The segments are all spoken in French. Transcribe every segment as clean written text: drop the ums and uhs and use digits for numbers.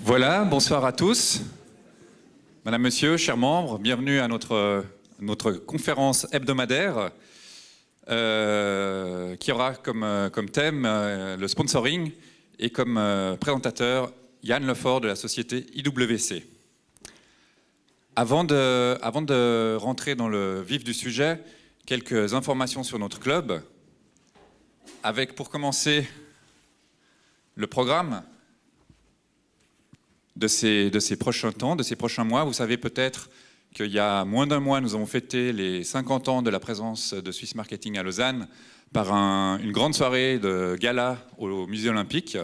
Voilà, bonsoir à tous. Madame, Monsieur, chers membres, bienvenue à notre conférence hebdomadaire qui aura comme thème le sponsoring et comme présentateur Yann Lefort de la société IWC. Avant de rentrer dans le vif du sujet, quelques informations sur notre club, avec pour commencer le programme de ces prochains temps, de ces prochains mois. Vous savez peut-être qu'il y a moins d'un mois, nous avons fêté les 50 ans de la présence de Swiss Marketing à Lausanne par une grande soirée de gala au Musée Olympique.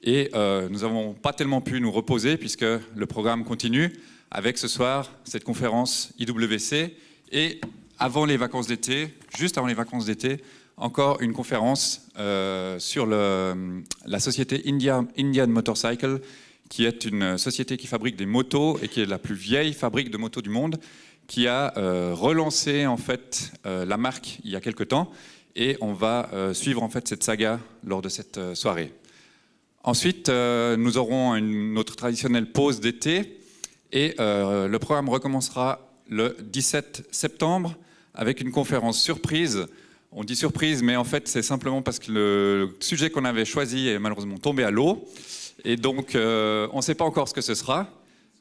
Et nous n'avons pas tellement pu nous reposer puisque le programme continue avec ce soir cette conférence IWC et avant les vacances d'été, juste avant les vacances d'été, encore une conférence sur la société Indian Motorcycle, qui est une société qui fabrique des motos et qui est la plus vieille fabrique de motos du monde, qui a relancé en fait la marque il y a quelque temps, et on va suivre en fait cette saga lors de cette soirée. Ensuite, nous aurons notre traditionnelle pause d'été et le programme recommencera le 17 septembre avec une conférence surprise. On dit surprise, mais en fait c'est simplement parce que le sujet qu'on avait choisi est malheureusement tombé à l'eau. Et donc, on ne sait pas encore ce que ce sera,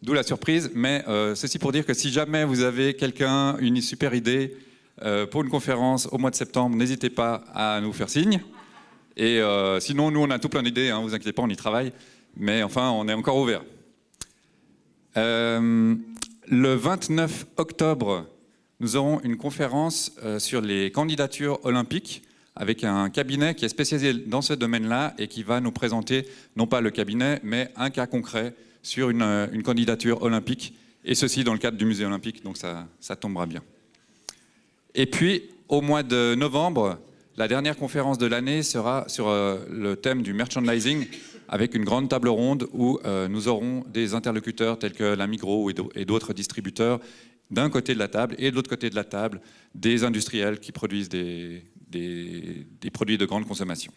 d'où la surprise, mais ceci pour dire que si jamais vous avez une super idée pour une conférence au mois de septembre, n'hésitez pas à nous faire signe. Et sinon, nous, on a tout plein d'idées, hein, vous inquiétez pas, on y travaille, mais enfin, on est encore ouvert. Le 29 octobre, nous aurons une conférence sur les candidatures olympiques, avec un cabinet qui est spécialisé dans ce domaine-là et qui va nous présenter, non pas le cabinet, mais un cas concret sur une candidature olympique, et ceci dans le cadre du musée olympique, donc ça tombera bien. Et puis, au mois de novembre, la dernière conférence de l'année sera sur le thème du merchandising, avec une grande table ronde où nous aurons des interlocuteurs tels que la Migros et d'autres distributeurs d'un côté de la table, et de l'autre côté de la table, des industriels qui produisent des produits de grande consommation.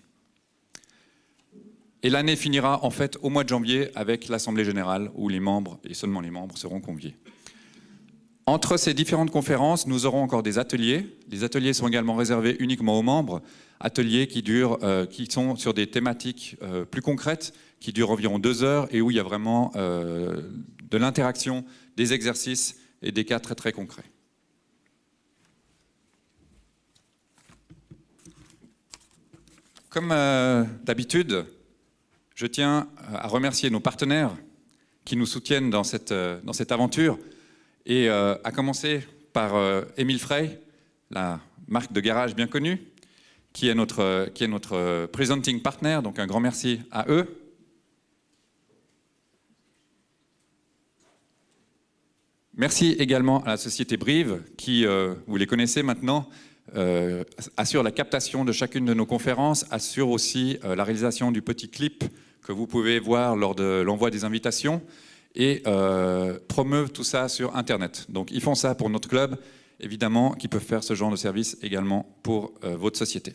Et l'année finira en fait au mois de janvier avec l'Assemblée Générale où les membres, et seulement les membres, seront conviés. Entre ces différentes conférences, nous aurons encore des ateliers. Les ateliers sont également réservés uniquement aux membres, ateliers qui sont sur des thématiques plus concrètes, qui durent environ 2 heures et où il y a vraiment de l'interaction, des exercices et des cas très très concrets. Comme d'habitude, je tiens à remercier nos partenaires qui nous soutiennent dans cette aventure, et à commencer par Emil Frey, la marque de garage bien connue, qui est notre presenting partner, donc un grand merci à eux. Merci également à la société Brive, qui, vous les connaissez maintenant, assure la captation de chacune de nos conférences, assure aussi la réalisation du petit clip que vous pouvez voir lors de l'envoi des invitations et promeuvent tout ça sur Internet. Donc ils font ça pour notre club, évidemment, qui peuvent faire ce genre de service également pour votre société.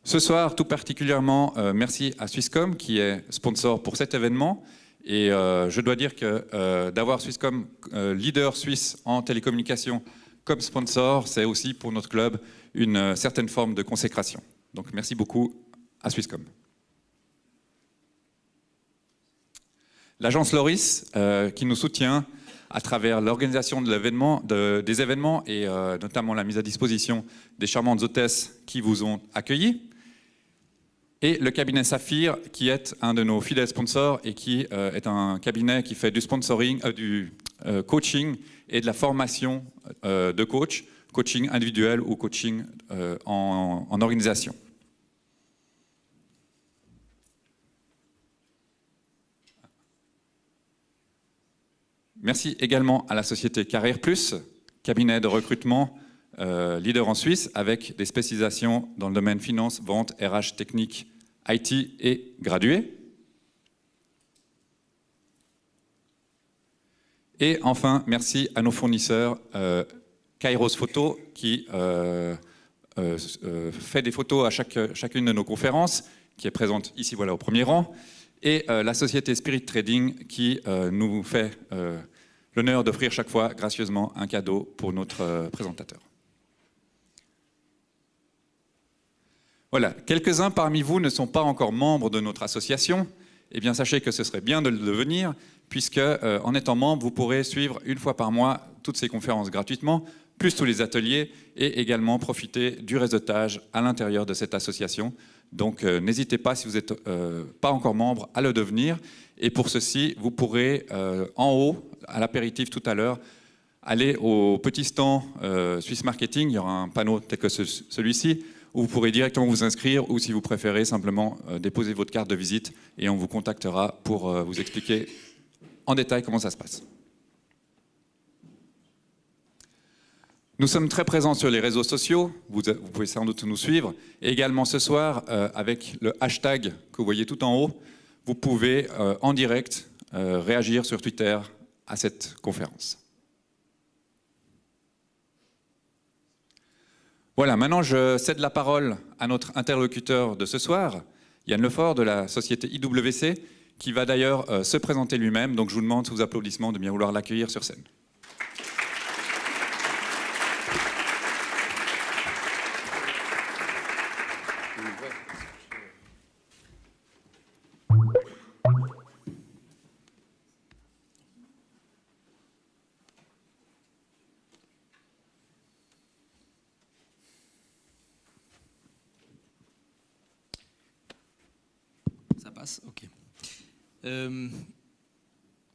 Ce soir, tout particulièrement, merci à Swisscom qui est sponsor pour cet événement. Et je dois dire que d'avoir Swisscom, leader suisse en télécommunications, comme sponsor, c'est aussi pour notre club une certaine forme de consécration. Donc merci beaucoup à Swisscom. L'agence Loris, qui nous soutient à travers l'organisation des événements et notamment la mise à disposition des charmantes hôtesses qui vous ont accueillis. Et le cabinet Saphir, qui est un de nos fidèles sponsors et qui est un cabinet qui fait du sponsoring, du coaching et de la formation de coaching individuel ou coaching en organisation. Merci également à la société Carrière Plus, cabinet de recrutement leader en Suisse, avec des spécialisations dans le domaine finance, vente, RH, technique, IT et gradué. Et enfin, merci à nos fournisseurs Kairos Photo qui fait des photos à chacune de nos conférences, qui est présente ici voilà, au premier rang, et la société Spirit Trading qui nous fait l'honneur d'offrir chaque fois gracieusement un cadeau pour notre présentateur. Voilà, quelques-uns parmi vous ne sont pas encore membres de notre association. Eh bien, sachez que ce serait bien de le devenir, puisque en étant membre, vous pourrez suivre une fois par mois toutes ces conférences gratuitement, plus tous les ateliers, et également profiter du réseautage à l'intérieur de cette association. Donc, n'hésitez pas, si vous n'êtes pas encore membre, à le devenir. Et pour ceci, vous pourrez, en haut, à l'apéritif tout à l'heure, aller au petit stand Swiss Marketing. Il y aura un panneau tel que celui-ci, où vous pourrez directement vous inscrire, ou si vous préférez, simplement déposer votre carte de visite et on vous contactera pour vous expliquer en détail comment ça se passe. Nous sommes très présents sur les réseaux sociaux, vous pouvez sans doute nous suivre, et également ce soir, avec le hashtag que vous voyez tout en haut, vous pouvez en direct réagir sur Twitter à cette conférence. Voilà, maintenant je cède la parole à notre interlocuteur de ce soir, Yann Lefort de la société IWC, qui va d'ailleurs se présenter lui-même. Donc je vous demande sous applaudissements de bien vouloir l'accueillir sur scène. Ça passe, ok.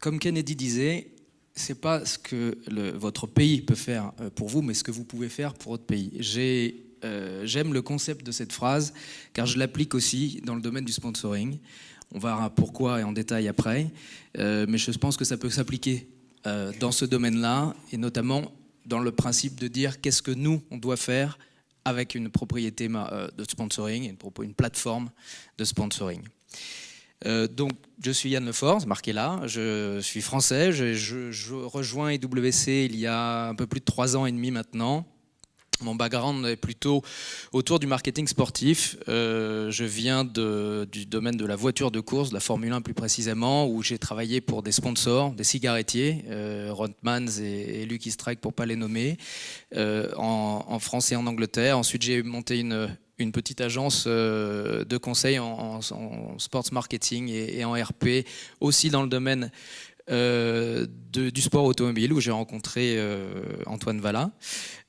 Comme Kennedy disait, c'est pas ce que votre pays peut faire pour vous, mais ce que vous pouvez faire pour votre pays. J'aime le concept de cette phrase, car je l'applique aussi dans le domaine du sponsoring. On verra pourquoi et en détail après, mais je pense que ça peut s'appliquer dans ce domaine-là, et notamment dans le principe de dire qu'est-ce que nous, on doit faire avec une propriété de sponsoring, une plateforme de sponsoring. Donc, je suis Yann Lefort, marqué là, je suis français, je rejoins IWC il y a un peu plus de 3 ans et demi maintenant. Mon background est plutôt autour du marketing sportif. Je viens du domaine de la voiture de course, de la Formule 1 plus précisément, où j'ai travaillé pour des sponsors, des cigarettiers, Rothmans et Lucky Strike pour ne pas les nommer, en France et en Angleterre. Ensuite, j'ai monté une petite agence de conseil en sports marketing et en RP, aussi dans le domaine du sport automobile, où j'ai rencontré Antoine Valla.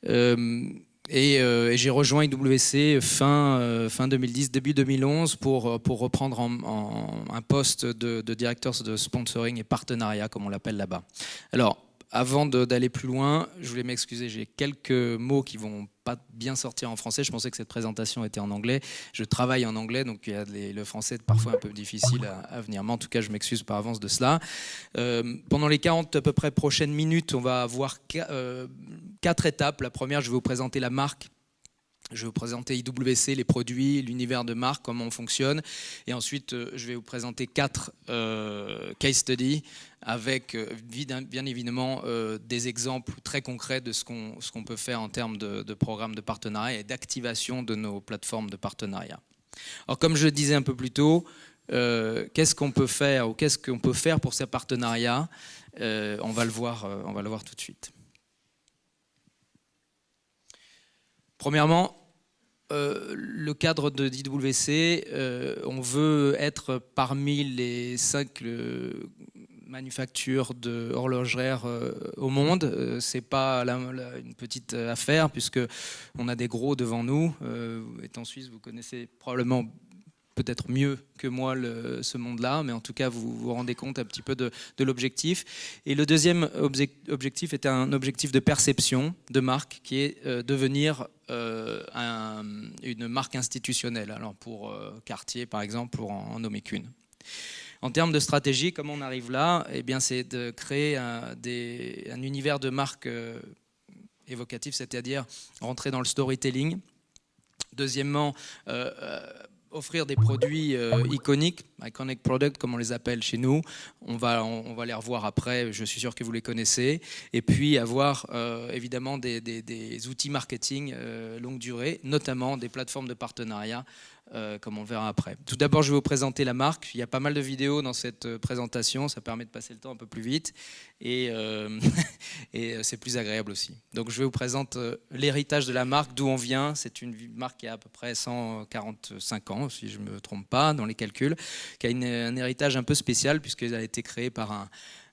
Et j'ai rejoint IWC fin 2010, début 2011 pour reprendre un poste de directeur de sponsoring et partenariat, comme on l'appelle là-bas. Alors, avant d'aller plus loin, je voulais m'excuser, j'ai quelques mots qui vont pas bien sortir en français. Je pensais que cette présentation était en anglais. Je travaille en anglais, donc il y a le français est parfois un peu difficile à venir. Mais en tout cas, je m'excuse par avance de cela. Pendant les 40 à peu près prochaines minutes, on va avoir 4 étapes. La première, je vais vous présenter la marque. Je vais vous présenter IWC, les produits, l'univers de marque, comment on fonctionne. Et ensuite, je vais vous présenter 4 case studies avec bien évidemment des exemples très concrets de ce qu'on peut faire en termes de programmes de partenariat et d'activation de nos plateformes de partenariat. Alors, comme je le disais un peu plus tôt, qu'est-ce qu'on peut faire ou qu'est-ce qu'on peut faire pour ces partenariats? On va le voir tout de suite. Premièrement, le cadre de d'IWC, on veut être parmi les 5 manufactures horlogères au monde. C'est pas une petite affaire, puisque on a des gros devant nous. Étant suisse, vous connaissez probablement peut-être mieux que moi ce monde-là, mais en tout cas, vous vous rendez compte un petit peu de l'objectif. Et le deuxième objectif est un objectif de perception de marque, qui est devenir une marque institutionnelle. Alors pour Cartier, par exemple, pour en nommer qu'une. En termes de stratégie, comment on arrive là? Eh bien, c'est de créer un univers de marque évocatif, c'est-à-dire rentrer dans le storytelling. Deuxièmement, offrir des produits iconiques, iconic product comme on les appelle chez nous. On va les revoir après, je suis sûr que vous les connaissez. Et puis avoir évidemment des outils marketing longue durée, notamment des plateformes de partenariat, comme on le verra après. Tout d'abord, je vais vous présenter la marque. Il y a pas mal de vidéos dans cette présentation, ça permet de passer le temps un peu plus vite et c'est plus agréable aussi. Donc je vous présente l'héritage de la marque, d'où on vient. C'est une marque qui a à peu près 145 ans, si je ne me trompe pas dans les calculs, qui a un héritage un peu spécial puisqu'elle a été créée par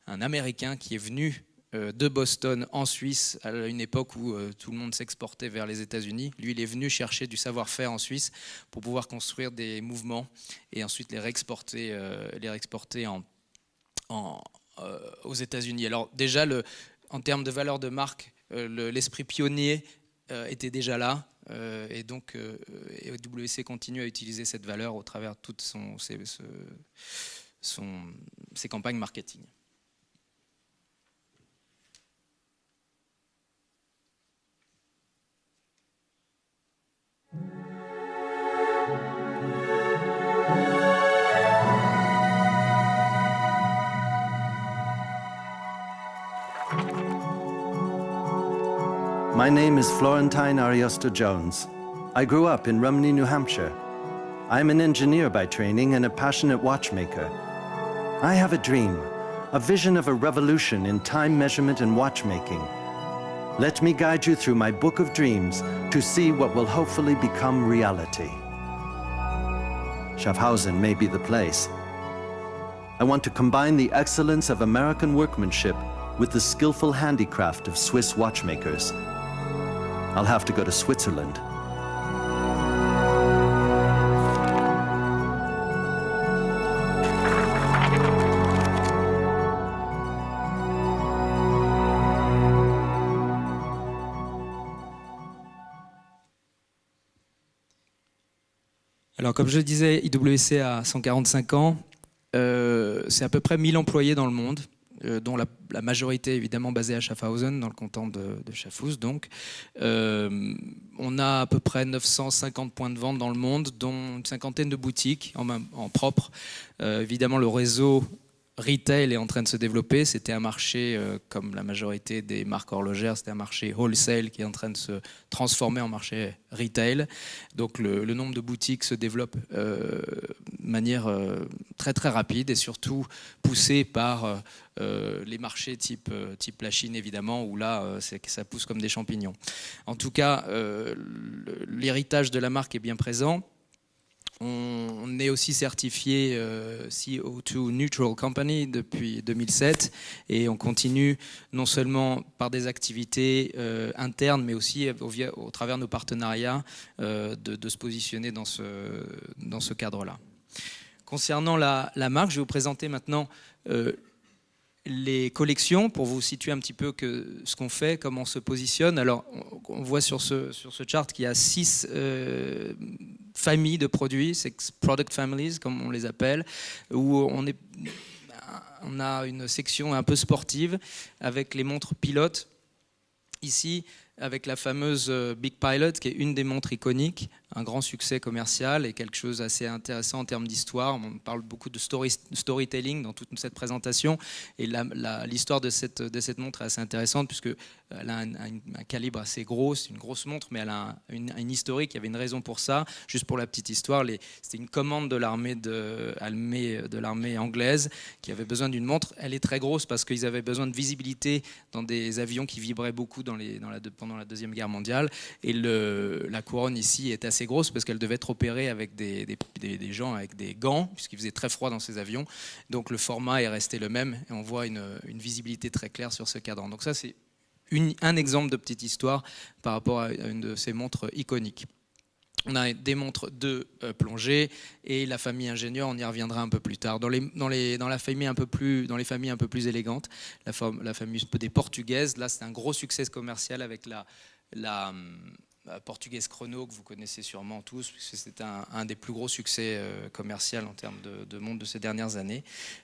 un Américain qui est venu de Boston en Suisse à une époque où tout le monde s'exportait vers les États-Unis. Lui, il est venu chercher du savoir-faire en Suisse pour pouvoir construire des mouvements et ensuite les réexporter aux États-Unis. Alors déjà, en termes de valeur de marque, l'esprit pionnier était déjà là. Et donc, WC continue à utiliser cette valeur au travers de toutes ses campagnes marketing. My name is Florentine Ariosto-Jones. I grew up in Rumney, New Hampshire. I'm an engineer by training and a passionate watchmaker. I have a dream, a vision of a revolution in time measurement and watchmaking. Let me guide you through my book of dreams to see what will hopefully become reality. Schaffhausen may be the place. I want to combine the excellence of American workmanship with the skillful handicraft of Swiss watchmakers. I'll have to go to Switzerland. Alors, comme je le disais, IWC a 145 ans. C'est à peu près 1000 employés dans le monde, dont la majorité évidemment basée à Schaffhausen, dans le canton de Schaffhouse. Donc, on a à peu près 950 points de vente dans le monde, dont une cinquantaine de boutiques en propre. Évidemment, le réseau retail est en train de se développer. C'était un marché, comme la majorité des marques horlogères, c'était un marché wholesale qui est en train de se transformer en marché retail. Donc le nombre de boutiques se développe de manière très très rapide et surtout poussé par les marchés type la Chine évidemment, où là ça pousse comme des champignons. En tout cas, l'héritage de la marque est bien présent. On est aussi certifié CO2 Neutral Company depuis 2007 et on continue non seulement par des activités internes mais aussi au travers de nos partenariats de se positionner dans ce cadre-là. Concernant la marque, je vais vous présenter maintenant les collections pour vous situer un petit peu ce qu'on fait, comment on se positionne. Alors, on voit sur ce chart qu'il y a 6 familles de produits, 6 product families comme on les appelle, où on a une section un peu sportive avec les montres pilotes. Ici, avec la fameuse Big Pilot, qui est une des montres iconiques, un grand succès commercial et quelque chose d'assez intéressant en termes d'histoire. On parle beaucoup de storytelling dans toute cette présentation. Et l'histoire de cette montre est assez intéressante puisqu'elle a un calibre assez gros. C'est une grosse montre, mais elle a une historique. Il y avait une raison pour ça. Juste pour la petite histoire, c'était une commande de l'armée anglaise qui avait besoin d'une montre. Elle est très grosse parce qu'ils avaient besoin de visibilité dans des avions qui vibraient beaucoup pendant la Deuxième Guerre mondiale. Et la couronne ici est assez grosse parce qu'elle devait être opérée avec des gens avec des gants puisqu'il faisait très froid dans ces avions. Donc le format est resté le même et on voit une visibilité très claire sur ce cadran. Donc ça c'est un exemple de petite histoire par rapport à une de ces montres iconiques. On a des montres de plongée et la famille ingénieur, on y reviendra un peu plus tard. Dans les familles un peu plus élégantes, la famille des portugaises, là c'est un gros succès commercial avec la portugaise Chrono que vous connaissez sûrement tous, puisque c'est un des plus gros succès commerciaux en termes de montres de ces dernières années.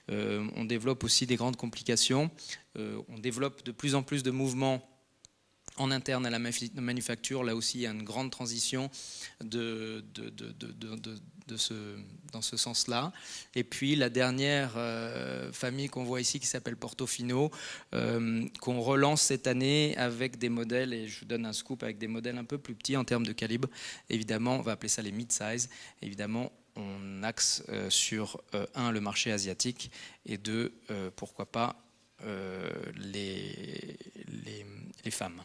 On développe aussi des grandes complications. On développe de plus en plus de mouvements En interne à la manufacture, là aussi, il y a une grande transition dans ce sens-là. Et puis la dernière famille qu'on voit ici, qui s'appelle Portofino, qu'on relance cette année avec des modèles, et je vous donne un scoop, avec des modèles un peu plus petits en termes de calibre. Évidemment, on va appeler ça les mid-size. Évidemment, on axe sur, un, le marché asiatique, et deux, pourquoi pas, les femmes.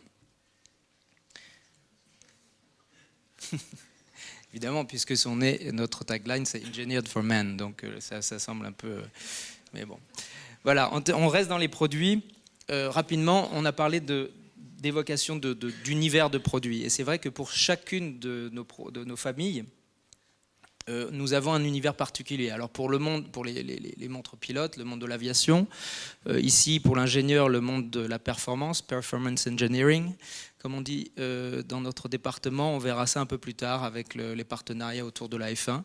Évidemment, puisque notre tagline, c'est Engineered for Men, donc ça semble un peu... mais bon. Voilà, on reste dans les produits. Rapidement, on a parlé d'évocation d'univers de produits. Et c'est vrai que pour chacune de nos familles, nous avons un univers particulier. Alors pour les montres pilotes, le monde de l'aviation, ici pour l'ingénieur, le monde de la performance, performance engineering, comme on dit dans notre département. On verra ça un peu plus tard avec les partenariats autour de la F1.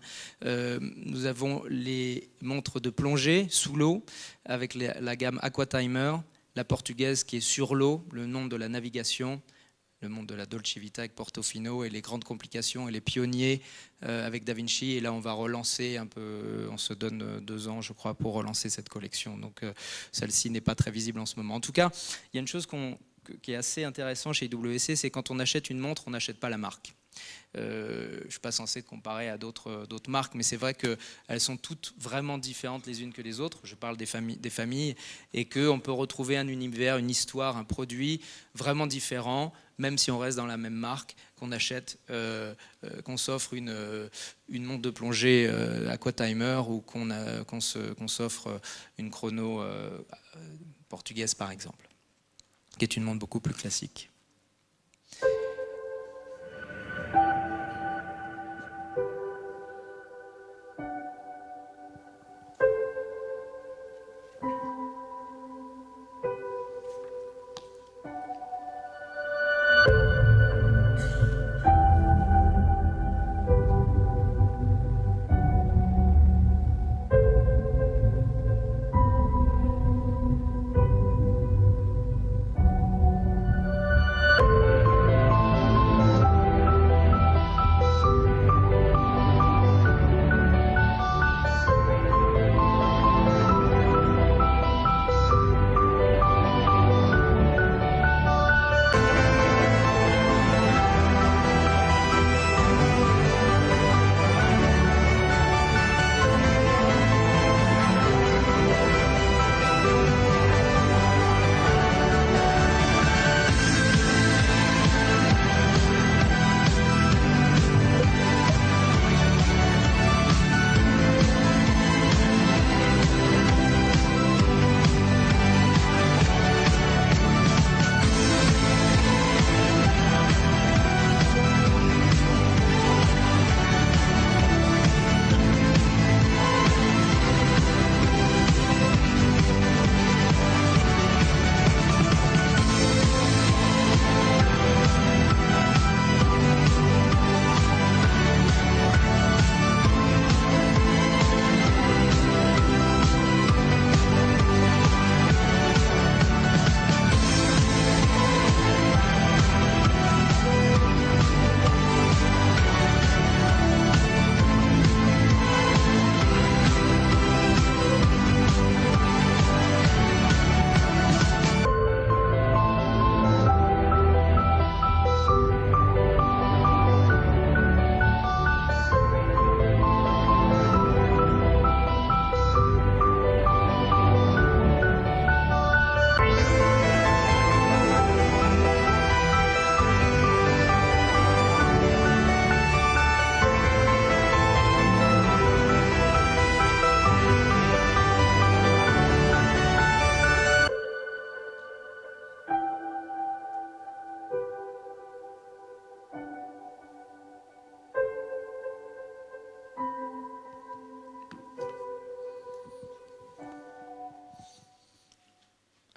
Nous avons les montres de plongée sous l'eau avec la gamme Aquatimer, la portugaise qui est sur l'eau, le nom de la navigation, le monde de la Dolce Vita avec Portofino, et les grandes complications et les pionniers avec Da Vinci. Et là, on va relancer un peu, on se donne 2 ans, je crois, pour relancer cette collection. Donc, celle-ci n'est pas très visible en ce moment. En tout cas, il y a une chose qui est assez intéressante chez IWC, c'est quand on achète une montre, on n'achète pas la marque. Je ne suis pas censé comparer à d'autres marques, mais c'est vrai qu'elles sont toutes vraiment différentes les unes que les autres. Je parle des familles, et qu'on peut retrouver un univers, une histoire, un produit vraiment différent, même si on reste dans la même marque, qu'on achète, qu'on s'offre une montre de plongée Aquatimer, ou qu'on s'offre une chrono portugaise par exemple, qui est une montre beaucoup plus classique.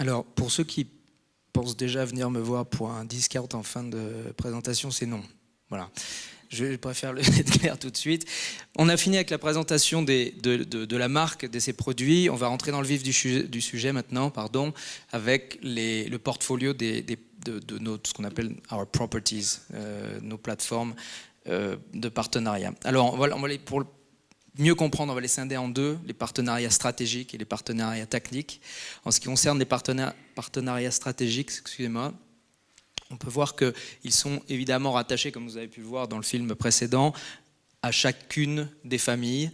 Alors, pour ceux qui pensent déjà venir me voir pour un discount en fin de présentation, c'est non. Voilà. Je préfère le être clair tout de suite. On a fini avec la présentation de la marque, de ses produits. On va rentrer dans le vif du sujet maintenant, avec le portfolio de ce qu'on appelle our properties, nos plateformes de partenariat. Alors, pour mieux comprendre, on va les scinder en deux, les partenariats stratégiques et les partenariats techniques. En ce qui concerne les partenariats stratégiques, excusez-moi, on peut voir qu'ils sont évidemment rattachés, comme vous avez pu le voir dans le film précédent, à chacune des familles.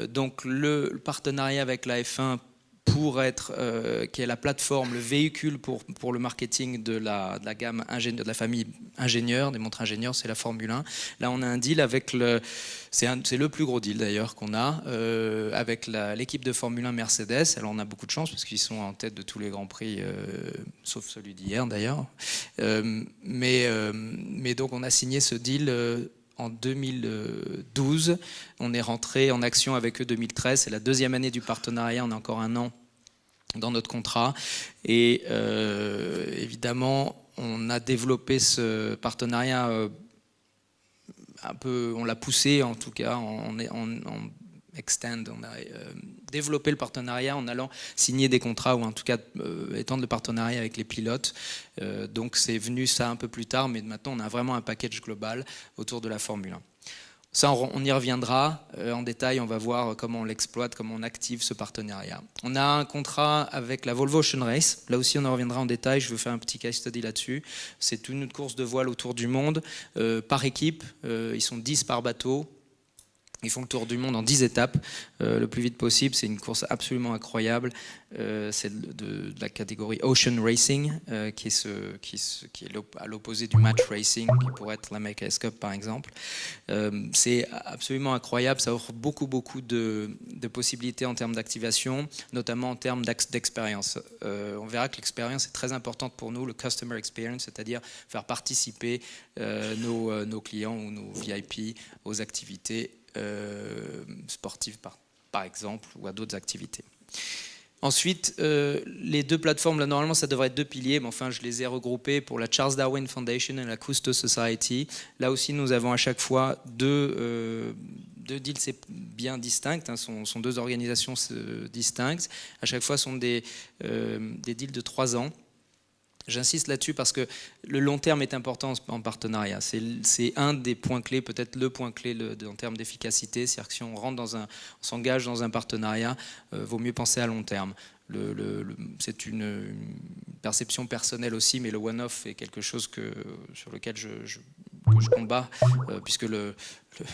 Donc le partenariat avec la F1 qui est la plateforme, le véhicule pour le marketing de la gamme de la famille ingénieur, des montres ingénieurs, c'est la Formule 1. Là, on a un deal avec c'est le plus gros deal d'ailleurs qu'on a avec l'équipe de Formule 1 Mercedes. Alors on a beaucoup de chance parce qu'ils sont en tête de tous les grands prix, sauf celui d'hier d'ailleurs. Mais donc on a signé ce deal en 2012, on est rentré en action avec eux 2013, c'est la deuxième année du partenariat, on a encore un an dans notre contrat et évidemment on a développé ce partenariat un peu, on l'a poussé en tout cas on a développé le partenariat en allant signer des contrats ou en tout cas étendre le partenariat avec les pilotes. Donc c'est venu ça un peu plus tard, mais maintenant on a vraiment un package global autour de la Formule 1. Ça, on y reviendra en détail, on va voir comment on l'exploite, comment on active ce partenariat. On a un contrat avec la Volvo Ocean Race, là aussi on en reviendra en détail, je vais faire un petit case study là-dessus. C'est une course de voile autour du monde, par équipe, ils sont 10 par bateau. Ils font le tour du monde en 10 étapes, le plus vite possible. C'est une course absolument incroyable. C'est de la catégorie Ocean Racing, qui est à l'opposé du match racing, qui pourrait être la Make AS Cup par exemple. C'est absolument incroyable. Ça offre beaucoup de possibilités en termes d'activation, notamment en termes d'expérience. On verra que l'expérience est très importante pour nous, le customer experience, c'est-à-dire faire participer nos clients ou nos VIP aux activités sportives par exemple ou à d'autres activités. Ensuite, les deux plateformes, là normalement ça devrait être deux piliers, mais enfin je les ai regroupés pour la Charles Darwin Foundation et la Cousteau Society. Là aussi nous avons à chaque fois deux deals bien distincts, hein, sont deux organisations distinctes. À chaque fois sont des deals de 3 ans. J'insiste là-dessus parce que le long terme est important en partenariat. C'est un des points clés, peut-être le point clé en termes d'efficacité. C'est-à-dire que si on s'engage dans un partenariat, vaut mieux penser à long terme. C'est une perception personnelle aussi, mais le one-off est quelque chose sur lequel je combats, puisque il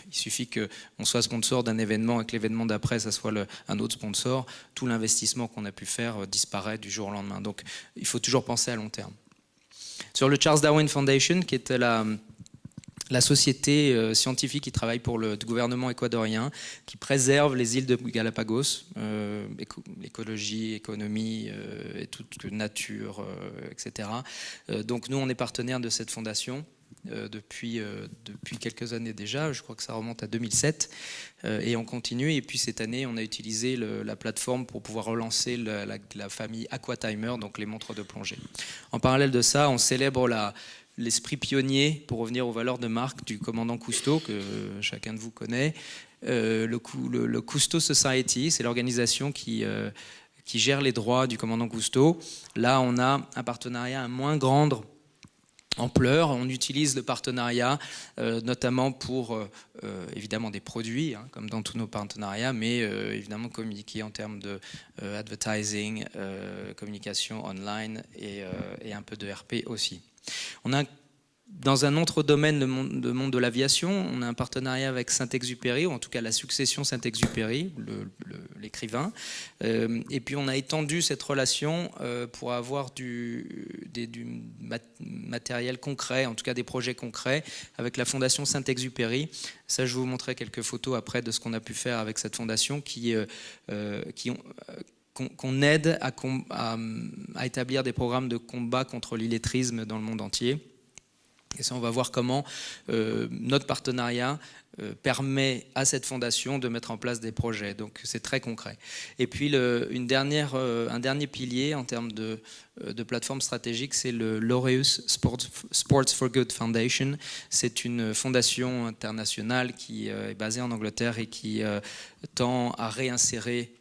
suffit qu'on soit sponsor d'un événement et que l'événement d'après, ça soit un autre sponsor, tout l'investissement qu'on a pu faire disparaît du jour au lendemain. Donc il faut toujours penser à long terme. Sur le Charles Darwin Foundation, qui était la société scientifique qui travaille pour le gouvernement équatorien, qui préserve les îles de Galapagos, écologie, économie, et toute nature, etc. Donc nous, on est partenaire de cette fondation depuis quelques années déjà, je crois que ça remonte à 2007, et on continue. Et puis cette année, on a utilisé la plateforme pour pouvoir relancer la famille Aquatimer, donc les montres de plongée. En parallèle de ça, on célèbre l'esprit pionnier, pour revenir aux valeurs de marque du commandant Cousteau, que chacun de vous connaît. Le Cousteau Society, c'est l'organisation qui gère les droits du commandant Cousteau. Là, on a un partenariat à moins grande ampleur. On utilise le partenariat notamment pour évidemment des produits, hein, comme dans tous nos partenariats, mais évidemment communiquer en termes de advertising, communication online et un peu de RP aussi. On a dans un autre domaine, le monde de l'aviation, on a un partenariat avec Saint-Exupéry, ou en tout cas la succession Saint-Exupéry, l'écrivain. Et puis on a étendu cette relation pour avoir du matériel concret, en tout cas des projets concrets, avec la fondation Saint-Exupéry. Ça, je vais vous montrer quelques photos après de ce qu'on a pu faire avec cette fondation qu'on aide à établir des programmes de combat contre l'illettrisme dans le monde entier. Et ça, on va voir comment notre partenariat permet à cette fondation de mettre en place des projets. Donc c'est très concret. Et puis un dernier pilier en termes de plateforme stratégique, c'est le Laureus Sports for Good Foundation. C'est une fondation internationale qui est basée en Angleterre et qui tend à réinsérer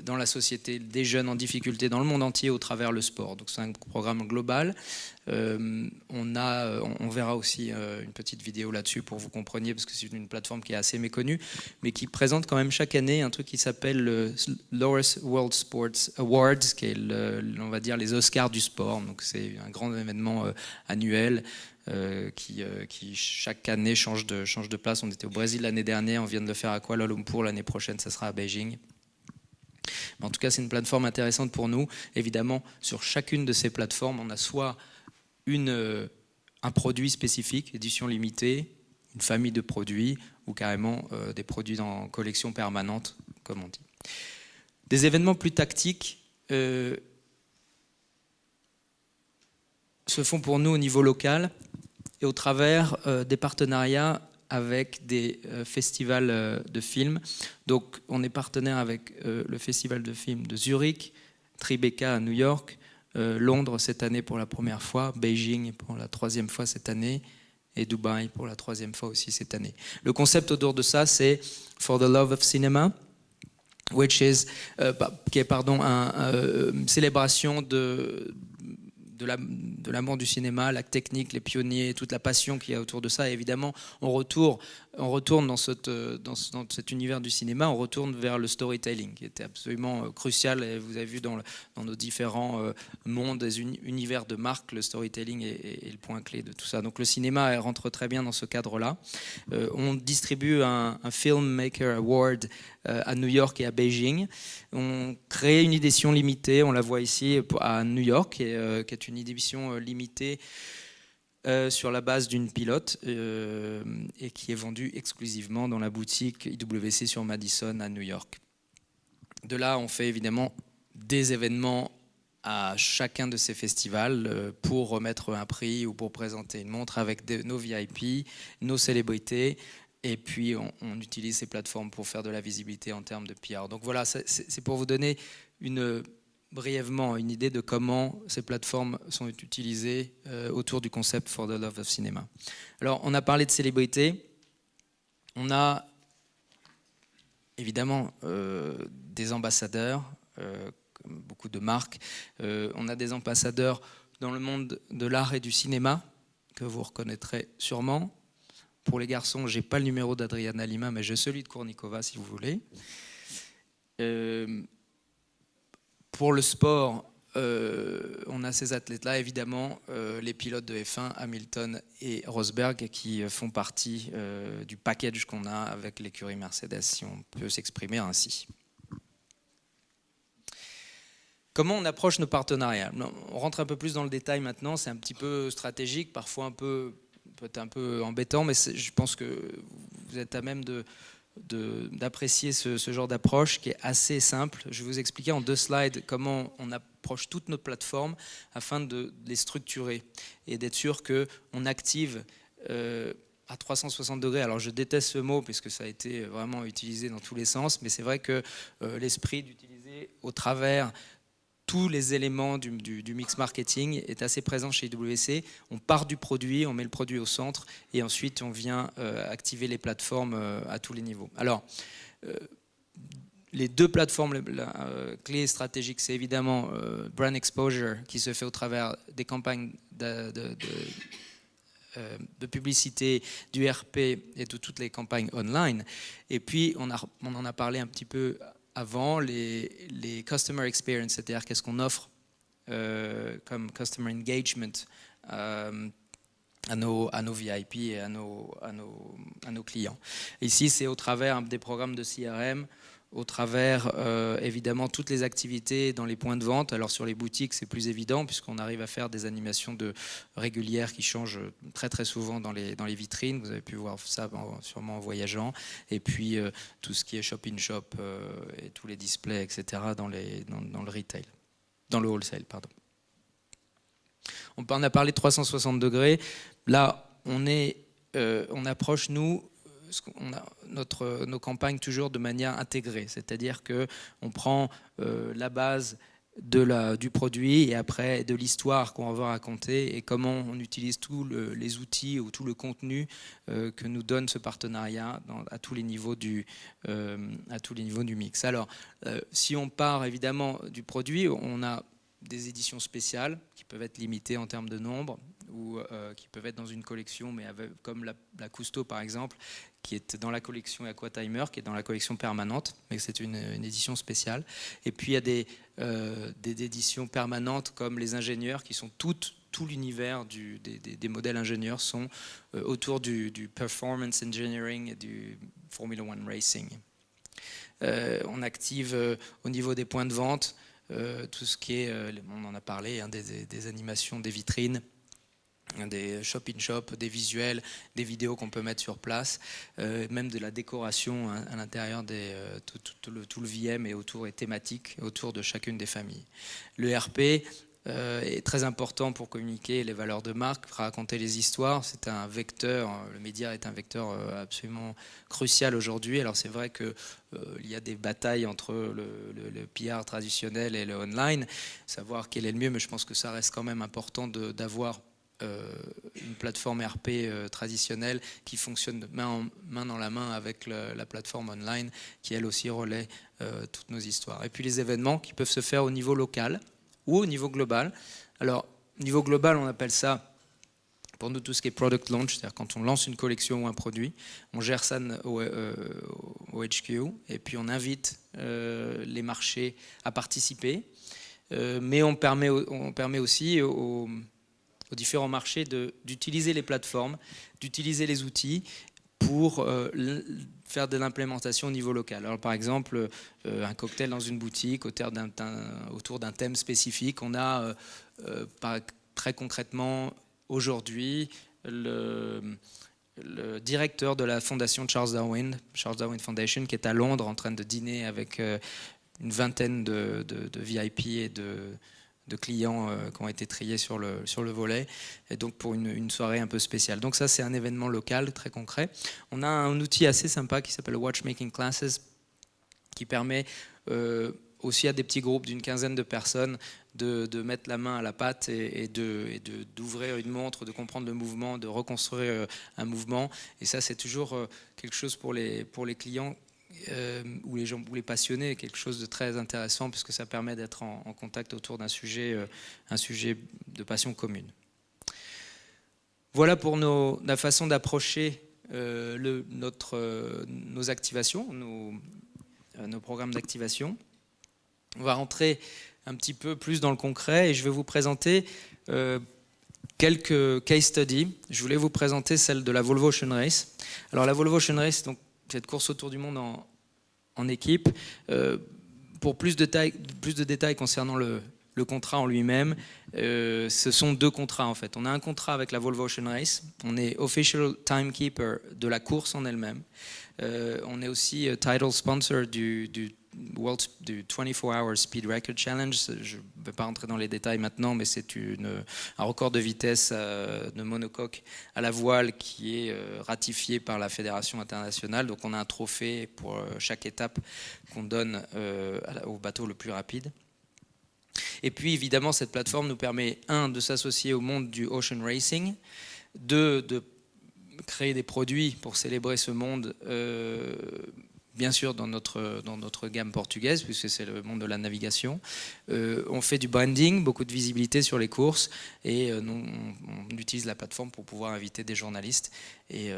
dans la société des jeunes en difficulté dans le monde entier au travers le sport. Donc c'est un programme global. On verra aussi une petite vidéo là-dessus pour que vous compreniez, parce que c'est une plateforme qui est assez méconnue, mais qui présente quand même chaque année un truc qui s'appelle le Laureus World Sports Awards, qui est on va dire les Oscars du sport. Donc c'est un grand événement annuel qui chaque année change de place. On était au Brésil l'année dernière, on vient de le faire à Kuala Lumpur, l'année prochaine ça sera à Beijing. Mais en tout cas, c'est une plateforme intéressante pour nous. Évidemment, sur chacune de ces plateformes, on a soit un produit spécifique, édition limitée, une famille de produits, ou carrément des produits en collection permanente, comme on dit. Des événements plus tactiques se font pour nous au niveau local et au travers des partenariats avec des festivals de films. Donc on est partenaire avec le festival de films de Zurich, Tribeca à New York, Londres cette année pour la première fois, Beijing pour la 3e fois cette année et Dubaï pour la 3e fois aussi cette année. Le concept autour de ça, c'est For the Love of Cinema, qui est une célébration de l'amour du cinéma, la technique, les pionniers, toute la passion qu'il y a autour de ça. Et évidemment, on retourne dans cet univers du cinéma, on retourne vers le storytelling, qui était absolument crucial. Et vous avez vu dans nos différents mondes, des univers de marque, le storytelling est le point clé de tout ça. Donc le cinéma rentre très bien dans ce cadre-là. On distribue un Filmmaker Award à New York et à Beijing. On crée une édition limitée, on la voit ici à New York, qui est une édition limitée sur la base d'une pilote et qui est vendue exclusivement dans la boutique IWC sur Madison à New York. De là, on fait évidemment des événements à chacun de ces festivals pour remettre un prix ou pour présenter une montre avec nos VIP, nos célébrités. Et puis, on utilise ces plateformes pour faire de la visibilité en termes de PR. Donc voilà, c'est pour vous donner brièvement une idée de comment ces plateformes sont utilisées autour du concept For the Love of Cinema. Alors, on a parlé de célébrités. On a évidemment des ambassadeurs, comme beaucoup de marques. On a des ambassadeurs dans le monde de l'art et du cinéma, que vous reconnaîtrez sûrement. Pour les garçons, je n'ai pas le numéro d'Adriana Lima, mais j'ai celui de Kournikova, si vous voulez. Pour le sport, on a ces athlètes-là, évidemment, les pilotes de F1, Hamilton et Rosberg, qui font partie du package qu'on a avec l'écurie Mercedes, si on peut s'exprimer ainsi. Comment on approche nos partenariats? On rentre un peu plus dans le détail maintenant, c'est un petit peu stratégique, parfois peut-être un peu embêtant, mais je pense que vous êtes à même d'apprécier ce genre d'approche qui est assez simple. Je vais vous expliquer en 2 slides comment on approche toutes nos plateformes afin de les structurer et d'être sûr qu'on active à 360 degrés. Alors je déteste ce mot puisque ça a été vraiment utilisé dans tous les sens, mais c'est vrai que l'esprit d'utiliser au travers tous les éléments du mix marketing est assez présent chez IWC. On part du produit, on met le produit au centre et ensuite on vient activer les plateformes à tous les niveaux. Alors, les 2 plateformes clés stratégiques, c'est évidemment brand exposure qui se fait au travers des campagnes de publicité, du RP et de toutes les campagnes online. Et puis, on en a parlé un petit peu avant, les customer experience, c'est-à-dire qu'est-ce qu'on offre comme customer engagement à nos VIP et à nos clients. Ici, c'est au travers des programmes de CRM, au travers évidemment toutes les activités dans les points de vente. Alors sur les boutiques, c'est plus évident puisqu'on arrive à faire des animations régulières qui changent très très souvent dans les vitrines. Vous avez pu voir ça sûrement en voyageant. Et puis tout ce qui est shop-in-shop et tous les displays, etc. dans le retail, dans le wholesale, pardon. On a parlé de 360 degrés. Là, on approche, nous, nos campagnes toujours de manière intégrée. C'est-à-dire qu'on prend la base du produit et après de l'histoire qu'on va raconter et comment on utilise tous les outils ou tout le contenu que nous donne ce partenariat à tous les niveaux du mix. Alors, si on part évidemment du produit, on a des éditions spéciales qui peuvent être limitées en termes de nombre ou qui peuvent être dans une collection, mais comme la Cousteau par exemple, qui est dans la collection Aquatimer, qui est dans la collection permanente, mais c'est une édition spéciale. Et puis il y a des éditions permanentes comme les ingénieurs, qui sont tout l'univers des modèles ingénieurs sont autour du performance engineering et du Formula One Racing. On active au niveau des points de vente tout ce qui est, on en a parlé, hein, des animations, des vitrines, des shop-in-shop, des visuels, des vidéos qu'on peut mettre sur place, même de la décoration à l'intérieur, tout le VM est thématique autour de chacune des familles. Le RP est très important pour communiquer les valeurs de marque, raconter les histoires. C'est un vecteur, le média est un vecteur absolument crucial aujourd'hui. Alors c'est vrai qu'il y a des batailles entre le PR traditionnel et le online, savoir quel est le mieux, mais je pense que ça reste quand même important d'avoir une plateforme RP traditionnelle qui fonctionne main dans la main avec la plateforme online qui elle aussi relaie toutes nos histoires. Et puis les événements qui peuvent se faire au niveau local ou au niveau global. Alors au niveau global on appelle ça pour nous tout ce qui est product launch, c'est-à-dire quand on lance une collection ou un produit, on gère ça au HQ et puis on invite les marchés à participer, mais on permet aussi aux différents marchés d'utiliser les plateformes, d'utiliser les outils pour faire de l'implémentation au niveau local. Alors par exemple, un cocktail dans une boutique autour d'un thème spécifique, on a très concrètement aujourd'hui le directeur de la fondation Charles Darwin Foundation, qui est à Londres en train de dîner avec une vingtaine de VIP et de clients qui ont été triés sur le volet, et donc pour une soirée un peu spéciale. Donc ça, c'est un événement local très concret. On a un outil assez sympa qui s'appelle Watchmaking Classes, qui permet aussi à des petits groupes d'une quinzaine de personnes de mettre la main à la pâte et d'ouvrir une montre, de comprendre le mouvement, de reconstruire un mouvement. Et ça, c'est toujours quelque chose pour les clients ou les gens, ou les passionnés, quelque chose de très intéressant puisque ça permet d'être en contact autour d'un sujet de passion commune. Voilà pour la façon d'approcher nos activations, nos programmes d'activation. On va rentrer un petit peu plus dans le concret et je vais vous présenter quelques case studies. Je voulais vous présenter celle de la Volvo Ocean Race. Alors la Volvo Ocean Race, donc cette course autour du monde en équipe. Pour plus de détails concernant le contrat en lui-même, ce sont deux contrats en fait. On a un contrat avec la Volvo Ocean Race, on est official timekeeper de la course en elle-même. On est aussi title sponsor du 24 Hour Speed Record Challenge. Je ne vais pas rentrer dans les détails maintenant, mais c'est un record de vitesse de monocoque à la voile qui est ratifié par la Fédération internationale. Donc on a un trophée pour chaque étape qu'on donne au bateau le plus rapide. Et puis évidemment, cette plateforme nous permet, de s'associer au monde du ocean racing, de créer des produits pour célébrer ce monde, bien sûr dans notre gamme portugaise, puisque c'est le monde de la navigation. On fait du branding, beaucoup de visibilité sur les courses, et on utilise la plateforme pour pouvoir inviter des journalistes et